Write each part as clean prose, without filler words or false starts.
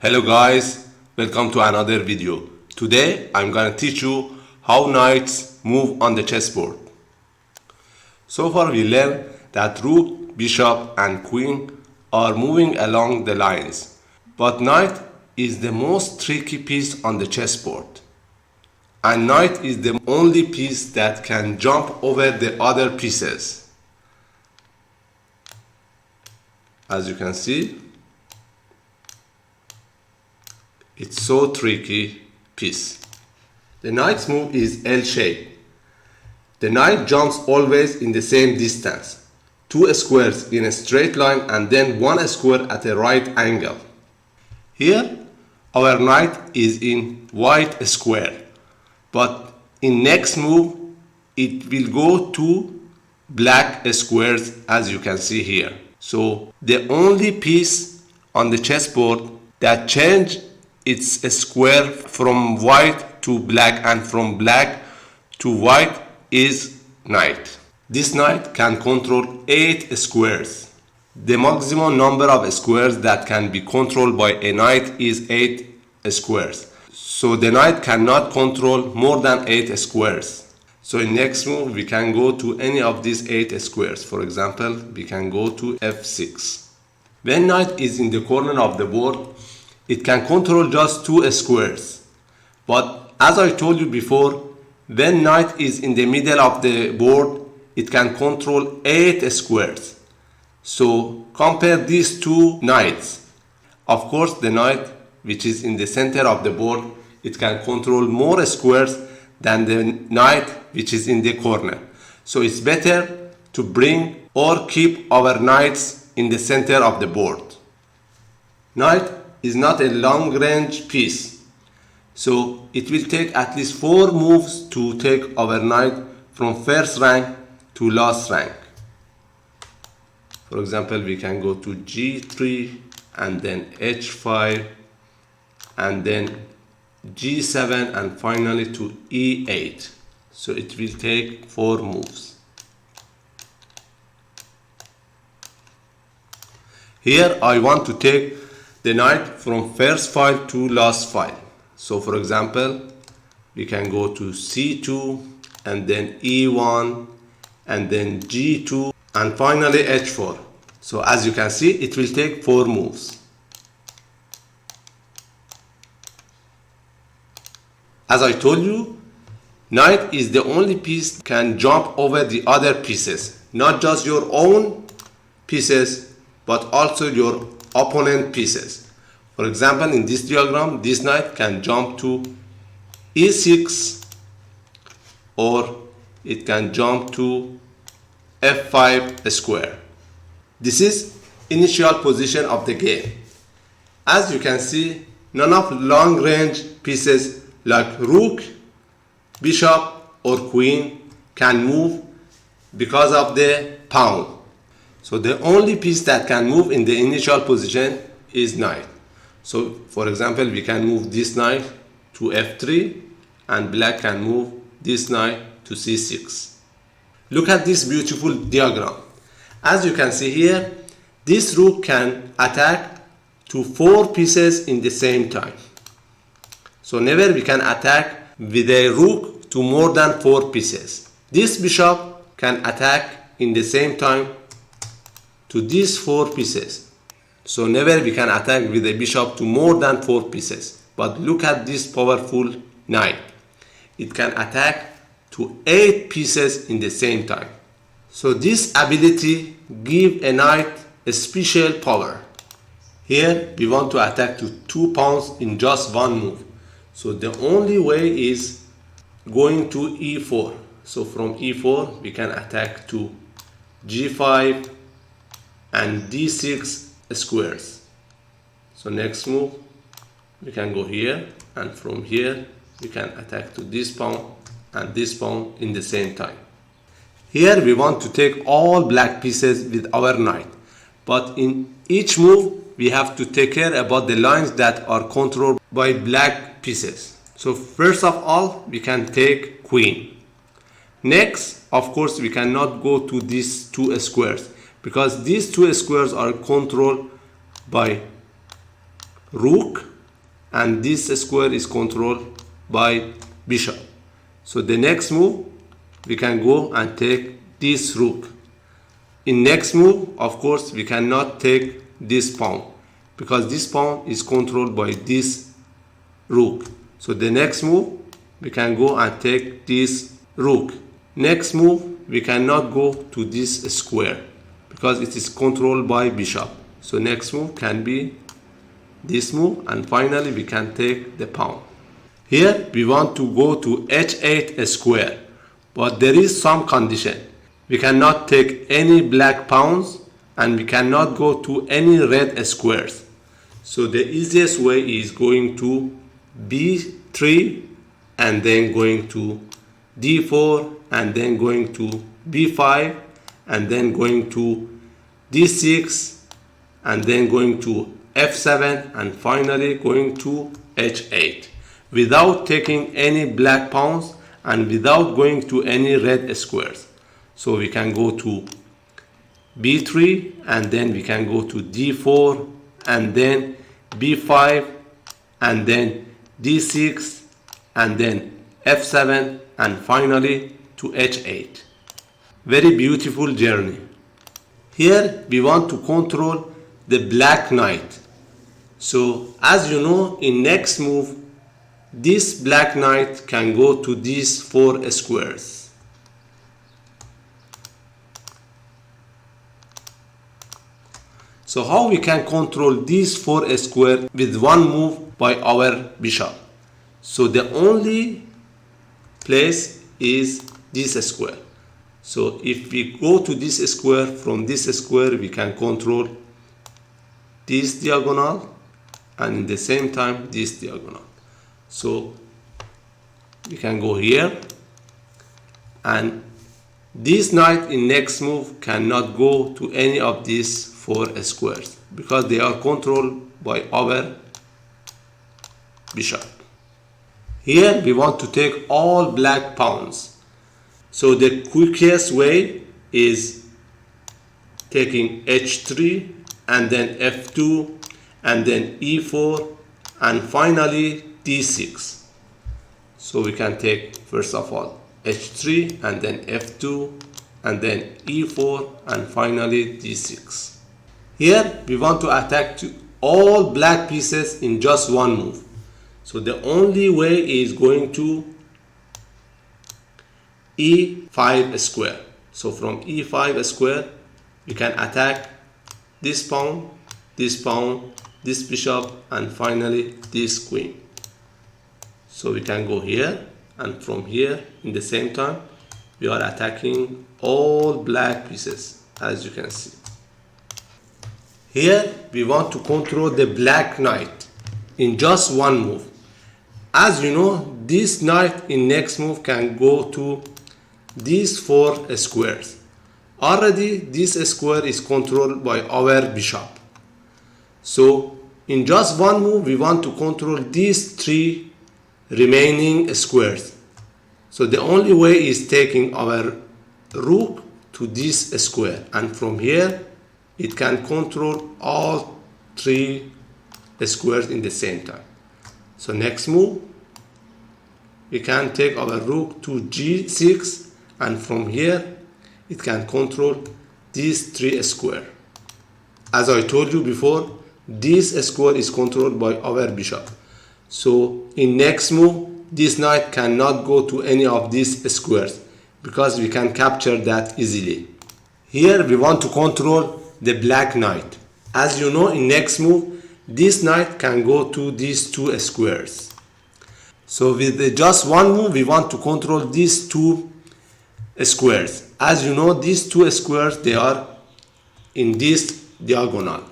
Hello guys, welcome to another video. Today I'm gonna teach you how knights move on the chessboard. So far we learned that rook, bishop and queen are moving along the lines. But knight is the most tricky piece on the chessboard. And knight is the only piece that can jump over the other pieces. As you can see, it's so tricky piece. The knight's move is L-shape. The knight jumps always in the same distance, 2 squares in a straight line and then 1 square at a right angle. Here our knight is in white square, but in next move it will go to black squares, as you can see here. So the only piece on the chessboard that change its square from white to black and from black to white is knight. This knight can control 8 squares. The maximum number of squares that can be controlled by a knight is 8 squares. So the knight cannot control more than 8 squares. So in next move we can go to any of these 8 squares. For example, we can go to f6. When knight is in the corner of the board, it can control just 2 squares. But as I told you before, when knight is in the middle of the board, it can control 8 squares. So compare these two knights. Of course, the knight which is in the center of the board, it can control more squares than the knight which is in the corner. So it's better to bring or keep our knights in the center of the board. Knight is not a long range piece, so it will take at least 4 moves to take our knight from first rank to last rank. For example, we can go to g3 and then h5 and then g7 and finally to e8. So it will take 4 moves. Here I want to take the knight from first file to last file. So for example, we can go to c2 and then e1 and then g2 and finally h4. So as you can see, it will take 4 moves. As I told you, knight is the only piece that can jump over the other pieces, not just your own pieces but also your opponent pieces. For example, in this diagram, this knight can jump to e6 or it can jump to f5 square. This is initial position of the game. As you can see, none of long range pieces like rook, bishop or queen can move because of the pawn. So the only piece that can move in the initial position is knight. So for example, we can move this knight to f3 and black can move this knight to c6. Look at this beautiful diagram. As you can see here, this rook can attack to 4 pieces in the same time. So never we can attack with a rook to more than 4 pieces. This bishop can attack in the same time to these 4 pieces. So never we can attack with a bishop to more than 4 pieces. But look at this powerful knight. It can attack to 8 pieces in the same time. So this ability gives a knight a special power. Here we want to attack to 2 pawns in just 1 move. So the only way is going to e4. So from e4 we can attack to g5 and d6 squares. So next move we can go here and from here we can attack to this pawn and this pawn in the same time. Here we want to take all black pieces with our knight, but in each move we have to take care about the lines that are controlled by black pieces. So first of all we can take queen. Next, of course, we cannot go to these 2 squares because these 2 squares are controlled by rook and this square is controlled by bishop. So the next move, we can go and take this rook. In next move, of course, we cannot take this pawn because this pawn is controlled by this rook. So the next move, we can go and take this rook. Next move, we cannot go to this square because it is controlled by bishop. So next move can be this move, and finally we can take the pawn. Here we want to go to h8 square, but there is some condition. We cannot take any black pawns and we cannot go to any red squares. So the easiest way is going to b3 and then going to d4 and then going to b5 and then going to d6 and then going to f7 and finally going to h8 without taking any black pawns and without going to any red squares. So we can go to b3 and then we can go to d4 and then b5 and then d6 and then f7 and finally to h8. Very beautiful journey. Here we want to control the black knight. So as you know, in next move this black knight can go to these 4 squares. So how we can control these 4 squares with one move by our bishop? So the only place is this square. So if we go to this square, from this square we can control this diagonal and at the same time this diagonal. So we can go here, and this knight in next move cannot go to any of these 4 squares because they are controlled by our bishop. Here we want to take all black pawns. So the quickest way is taking h3 and then f2 and then e4 and finally d6. So we can take first of all h3 and then f2 and then e4 and finally d6. Here we want to attack all black pieces in just one move. So the only way is going to e5 square. So from e5 square we can attack this pawn, this bishop and finally this queen. So we can go here, and from here in the same time we are attacking all black pieces, as you can see. Here we want to control the black knight in just one move. As you know, this knight in next move can go to these 4 squares. Already this square is controlled by our bishop. So in just one move we want to control these 3 remaining squares. So the only way is taking our rook to this square, and from here it can control all 3 squares in the same time. So next move we can take our rook to g6, and from here it can control these 3 squares. As I told you before, this square is controlled by our bishop. So in next move this knight cannot go to any of these squares because we can capture that easily. Here we want to control the black knight. As you know, in next move this knight can go to these 2 squares. So with just one move we want to control these 2 squares. As you know, these 2 squares, they are in this diagonal.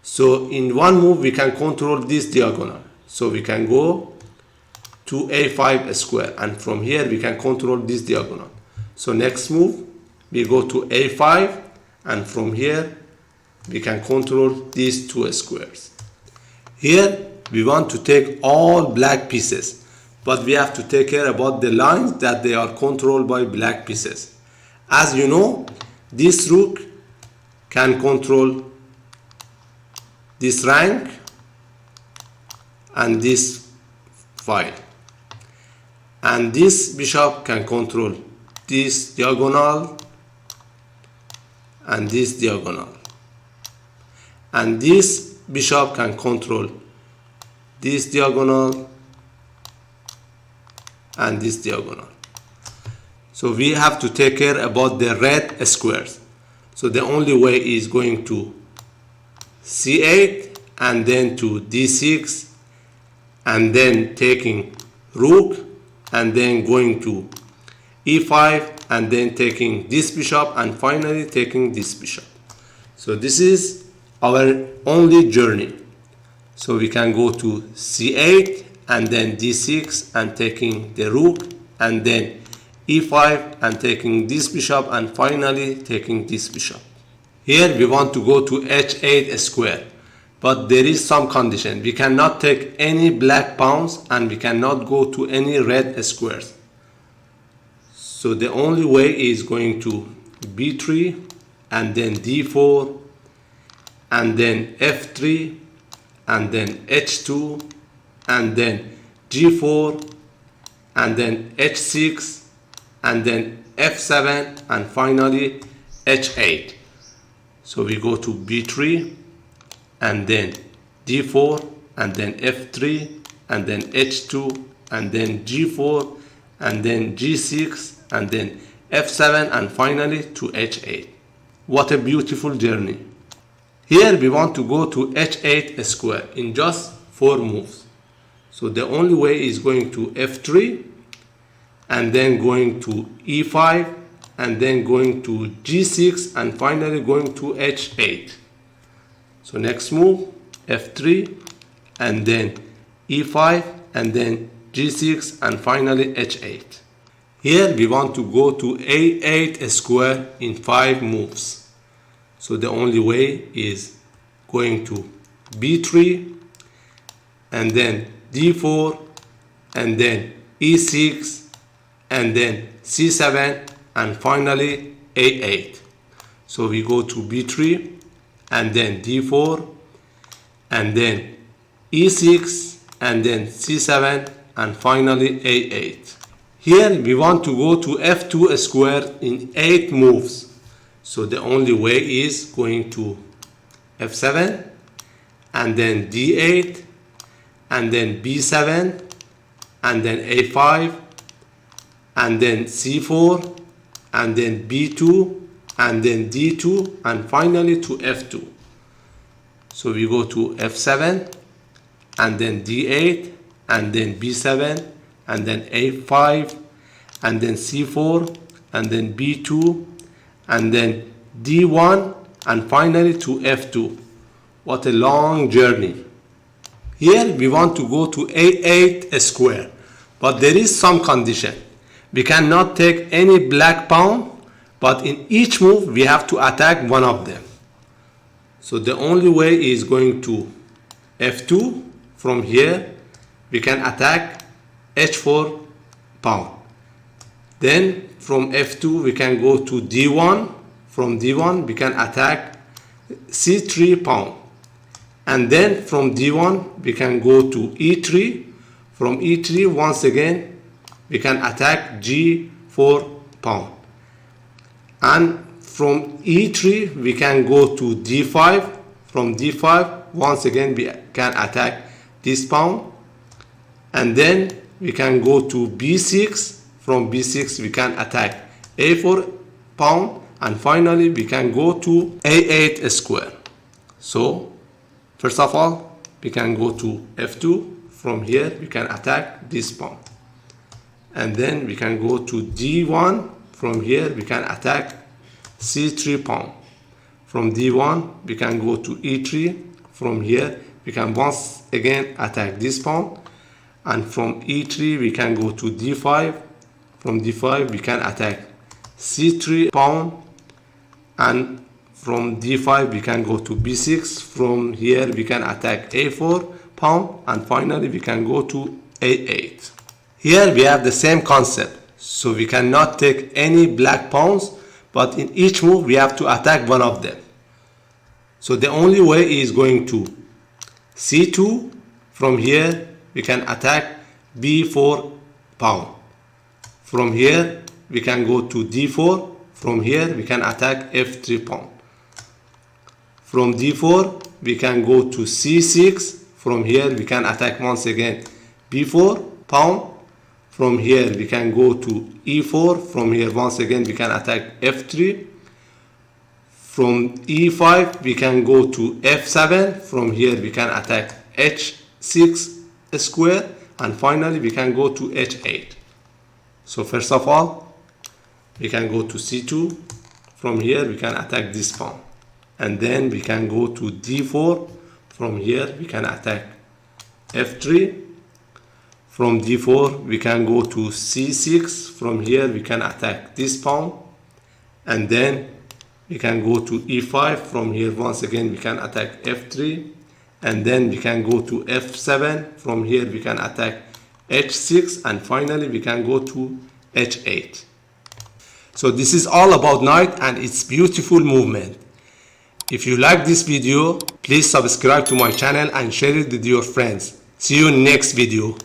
So in one move we can control this diagonal. So we can go to a5 square, and from here we can control this diagonal. So next move we go to a5, and from here we can control these 2 squares. Here we want to take all black pieces, but we have to take care about the lines that they are controlled by black pieces. As you know, this rook can control this rank, and this file, and this bishop can control this diagonal and this diagonal, and this bishop can control this diagonal and this diagonal. So we have to take care about the red squares. So the only way is going to c8 and then to d6 and then taking rook and then going to e5 and then taking this bishop and finally taking this bishop. So this is our only journey. So we can go to c8 and then d6 and taking the rook and then e5 and taking this bishop and finally taking this bishop. Here we want to go to h8 square, but there is some condition. We cannot take any black pawns and we cannot go to any red squares. So the only way is going to b3 and then d4 and then f3 and then h2 and then g4 and then h6 and then f7 and finally h8. So we go to b3 and then d4 and then f3 and then h2 and then g4 and then g6 and then f7 and finally to h8. What a beautiful journey. Here we want to go to h8 square in just 4 moves. So the only way is going to f3 and then going to e5 and then going to g6 and finally going to h8. So next move f3 and then e5 and then g6 and finally h8. Here we want to go to a8 square in 5 moves. So the only way is going to b3 and then d4 and then e6 and then c7 and finally a8. So we go to b3 and then d4 and then e6 and then c7 and finally a8. Here we want to go to f2 square in 8 moves. So the only way is going to f7 and then d8 and then b7 and then a5 and then c4 and then b2 and then d2 and finally to f2. So we go to f7 and then d8 and then b7 and then a5 and then c4 and then b2 and then d1 and finally to f2. What a long journey. Here we want to go to a8 square, but there is some condition. We cannot take any black pawn, but in each move we have to attack one of them. So the only way is going to f2. From here we can attack h4 pawn. Then from f2 we can go to d1. From d1 we can attack c3 pawn. And then from d1 we can go to e3. From e3 once again we can attack g4 pawn. And from e3 we can go to d5. From d5 once again we can attack this pawn. And then we can go to b6. From b6 we can attack a4 pawn. And finally we can go to a8 square. So first of all we can go to f2. From here we can attack this pawn. And then we can go to d1. From here we can attack c3 pawn. From d1 we can go to e3. From here we can once again attack this pawn. And from e3 we can go to d5. From d5 we can attack c3 pawn. And from d5 we can go to b6. From here we can attack a4 pawn. And finally we can go to a8. Here we have the same concept. So we cannot take any black pawns, but in each move we have to attack one of them. So the only way is going to c2. From here we can attack b4 pawn. From here we can go to d4. From here we can attack f3 pawn. From d4 we can go to c6. From here we can attack once again b4 pawn. From here we can go to e4. From here once again we can attack f3. From e5 we can go to f7. From here we can attack h6 square, and finally we can go to h8. So first of all we can go to c2. From here we can attack this pawn, and then we can go to d4. From here we can attack f3. From d4 we can go to c6. From here we can attack this pawn, and then we can go to e5. From here once again we can attack f3, and then we can go to f7. From here we can attack h6, and finally we can go to h8. So this is all about knight and its beautiful movement. If you like this video, please subscribe to my channel and share it with your friends. See you in next video.